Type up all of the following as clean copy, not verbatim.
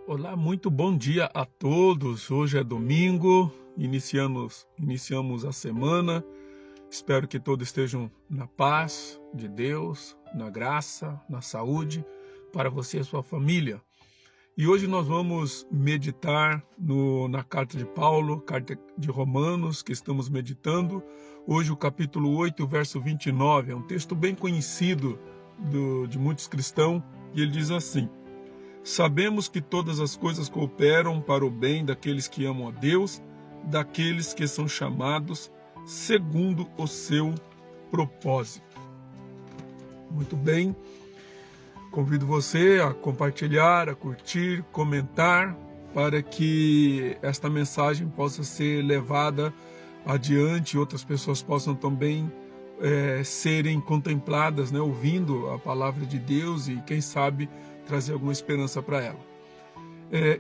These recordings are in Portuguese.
Olá, muito bom dia a todos. Hoje é domingo, iniciamos a semana. Espero que todos estejam na paz de Deus, na graça, na saúde, para você e sua família. E hoje nós vamos meditar na carta de Paulo, carta de Romanos, que estamos meditando. Hoje o capítulo 8, verso 29, é um texto bem conhecido de muitos cristãos, e ele diz assim: sabemos que todas as coisas cooperam para o bem daqueles que amam a Deus, daqueles que são chamados segundo o seu propósito. Muito bem, convido você a compartilhar, a curtir, comentar, para que esta mensagem possa ser levada adiante e outras pessoas possam também serem contempladas, ouvindo a palavra de Deus e, quem sabe, trazer alguma esperança para ela.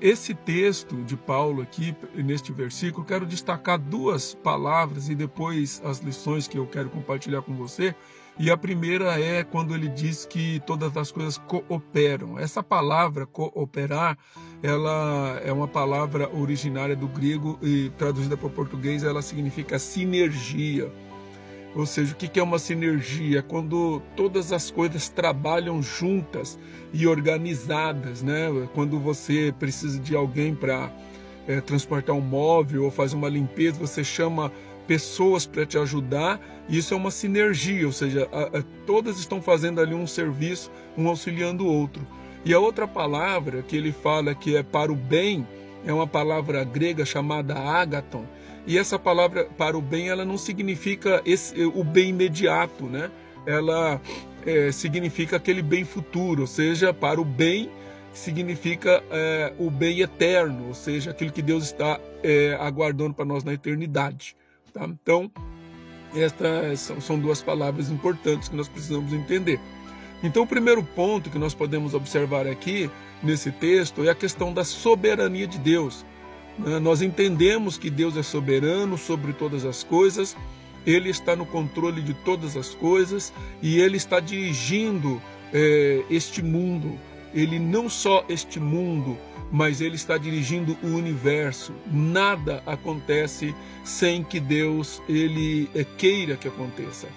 Esse texto de Paulo aqui, neste versículo, quero destacar duas palavras e depois as lições que eu quero compartilhar com você. E a primeira é quando ele diz que todas as coisas cooperam. Essa palavra cooperar, ela é uma palavra originária do grego e traduzida para o português, ela significa sinergia. Ou seja, o que é uma sinergia? Quando todas as coisas trabalham juntas e organizadas, Quando você precisa de alguém para transportar um móvel ou fazer uma limpeza, você chama pessoas para te ajudar, e isso é uma sinergia, ou seja, todas estão fazendo ali um serviço, um auxiliando o outro. E a outra palavra que ele fala que é para o bem, é uma palavra grega chamada ágaton. E essa palavra para o bem, ela não significa o bem imediato, Ela significa aquele bem futuro, ou seja, para o bem significa o bem eterno, ou seja, aquilo que Deus está aguardando para nós na eternidade. Tá? Então, estas são duas palavras importantes que nós precisamos entender. Então, o primeiro ponto que nós podemos observar aqui nesse texto é a questão da soberania de Deus. Nós entendemos que Deus é soberano sobre todas as coisas, Ele está no controle de todas as coisas e Ele está dirigindo este mundo. Ele não só este mundo, mas Ele está dirigindo o universo. Nada acontece sem que Deus ele queira que aconteça.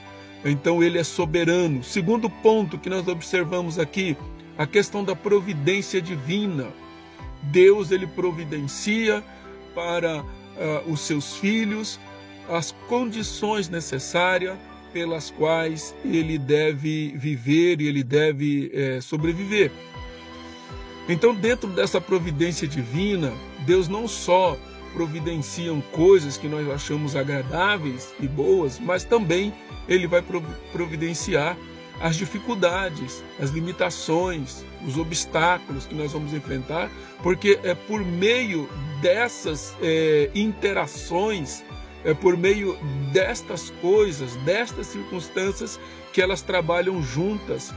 Então Ele é soberano. Segundo ponto que nós observamos aqui, a questão da providência divina. Deus ele providencia para os seus filhos as condições necessárias pelas quais ele deve viver e ele deve sobreviver. Então, dentro dessa providência divina, Deus não só providencia coisas que nós achamos agradáveis e boas, mas também ele vai providenciar as dificuldades, as limitações, os obstáculos que nós vamos enfrentar, porque é por meio dessas interações, é por meio destas coisas, destas circunstâncias, que elas trabalham juntas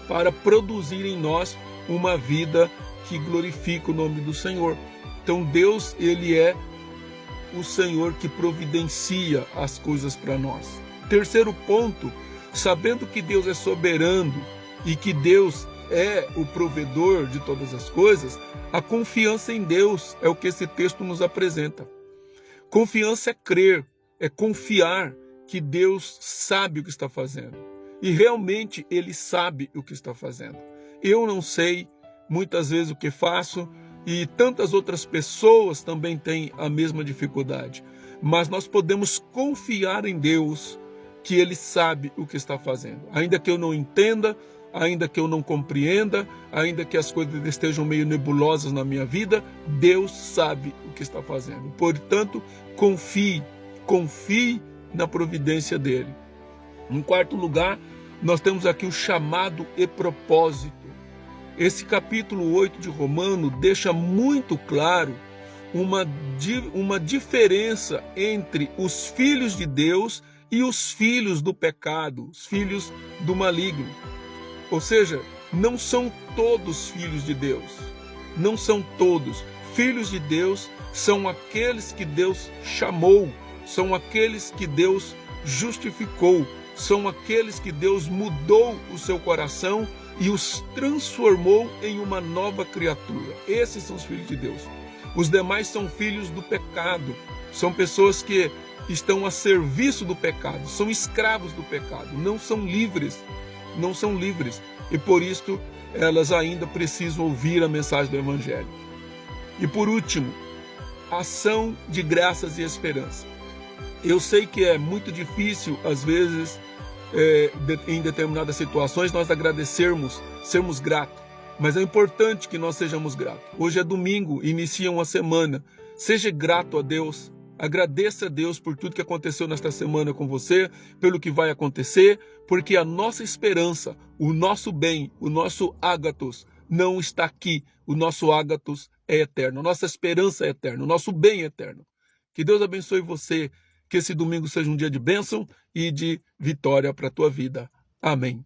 para produzir em nós uma vida que glorifica o nome do Senhor. Então Deus, ele é o Senhor que providencia as coisas para nós. Terceiro ponto, sabendo que Deus é soberano e que Deus é o provedor de todas as coisas, a confiança em Deus é o que esse texto nos apresenta. Confiança é crer, é confiar que Deus sabe o que está fazendo. E realmente Ele sabe o que está fazendo. Eu não sei muitas vezes o que faço e tantas outras pessoas também têm a mesma dificuldade. Mas nós podemos confiar em Deus, que Ele sabe o que está fazendo. Ainda que eu não entenda, ainda que eu não compreenda, ainda que as coisas estejam meio nebulosas na minha vida, Deus sabe o que está fazendo. Portanto, confie na providência dEle. Em quarto lugar, nós temos aqui o chamado e propósito. Esse capítulo 8 de Romano deixa muito claro uma diferença entre os filhos de Deus e os filhos do pecado, os filhos do maligno. Ou seja, não são todos filhos de Deus. Não são todos. Filhos de Deus são aqueles que Deus chamou, são aqueles que Deus justificou, são aqueles que Deus mudou o seu coração e os transformou em uma nova criatura. Esses são os filhos de Deus. Os demais são filhos do pecado, são pessoas que estão a serviço do pecado, são escravos do pecado, não são livres, e por isto elas ainda precisam ouvir a mensagem do Evangelho. E por último, ação de graças e esperança. Eu sei que é muito difícil, às vezes, em determinadas situações, nós agradecermos, sermos gratos, mas é importante que nós sejamos gratos. Hoje é domingo, inicia uma semana, seja grato a Deus, agradeça a Deus por tudo que aconteceu nesta semana com você, pelo que vai acontecer, porque a nossa esperança, o nosso bem, o nosso ágatos não está aqui, o nosso ágatos é eterno, a nossa esperança é eterna, o nosso bem é eterno. Que Deus abençoe você, que esse domingo seja um dia de bênção e de vitória para a tua vida. Amém.